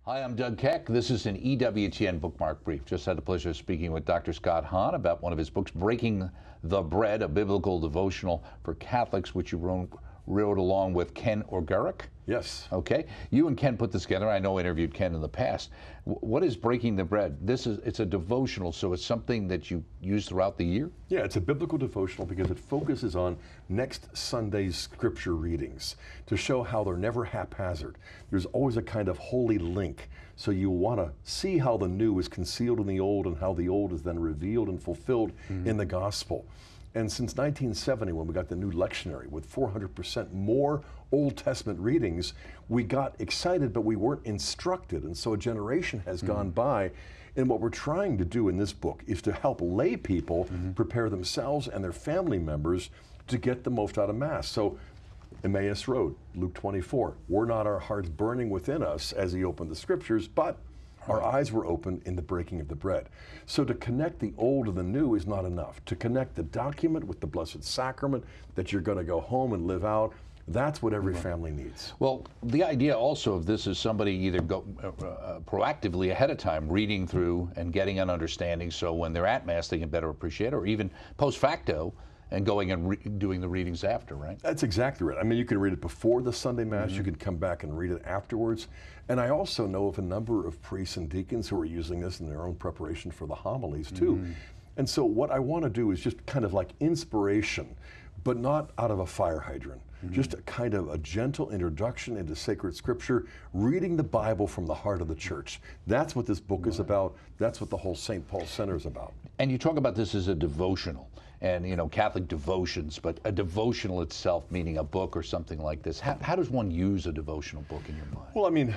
Hi, I'm Doug Keck. This is an EWTN Bookmark Brief. Just had the pleasure of speaking with Dr. Scott Hahn about one of his books, Breaking the Bread, a biblical devotional for Catholics, which you wrote along with Ken Ogorek. Yes. Okay. You and Ken put this together. I know I interviewed Ken in the past. What is Breaking the Bread? It's a devotional, so it's something that you use throughout the year? Yeah, it's a biblical devotional because it focuses on next Sunday's scripture readings to show how they're never haphazard. There's always a kind of holy link. So you want to see how the new is concealed in the old and how the old is then revealed and fulfilled in the gospel. And since 1970, when we got the new lectionary with 400% more Old Testament readings, we got excited, but we weren't instructed. And so a generation has gone by. And what we're trying to do in this book is to help lay people prepare themselves and their family members to get the most out of Mass. So Emmaus Road, Luke 24, were not our hearts burning within us as he opened the scriptures, but our eyes were opened in the breaking of the bread. So to connect the old and the new is not enough. To connect the document with the Blessed Sacrament that you're going to go home and live out, that's what every family needs. Well, the idea also of this is somebody either go proactively ahead of time, reading through and getting an understanding, so when they're at Mass they can better appreciate it, or even post facto, and going and doing the readings after, right? That's exactly right. I mean, you can read it before the Sunday Mass, you can come back and read it afterwards. And I also know of a number of priests and deacons who are using this in their own preparation for the homilies too. And so what I want to do is just kind of like inspiration, but not out of a fire hydrant. Just a kind of a gentle introduction into sacred scripture, reading the Bible from the heart of the church. That's what this book is about. That's what the whole St. Paul Center is about. And you talk about this as a devotional, and you know, Catholic devotions, but a devotional itself, meaning a book or something like this. How does one use a devotional book in your mind? Well, I mean,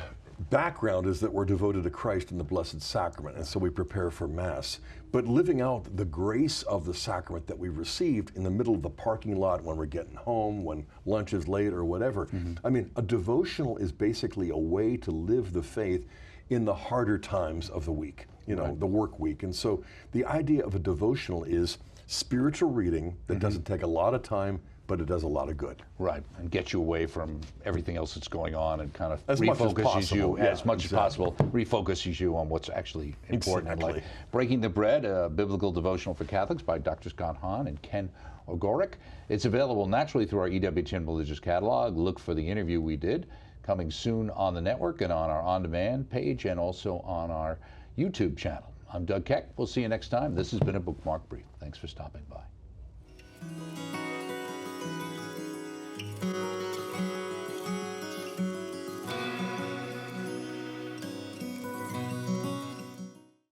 background is that we're devoted to Christ in the Blessed Sacrament, and so we prepare for Mass. But living out the grace of the sacrament that we've received in the middle of the parking lot when we're getting home, when lunch is late or whatever. I mean, a devotional is basically a way to live the faith in the harder times of the week, you know, the work week. And so the idea of a devotional is spiritual reading that doesn't take a lot of time, but it does a lot of good. Right, and get you away from everything else that's going on and kind of As much as possible, as much as possible, refocuses you on what's actually important in life. Breaking the Bread, a biblical devotional for Catholics by Dr. Scott Hahn and Ken Ogorek. It's available naturally through our EWTN Religious Catalog. Look for the interview we did, coming soon on the network and on our on-demand page and also on our YouTube channel. I'm Doug Keck. We'll see you next time. This has been a Bookmark Brief. Thanks for stopping by.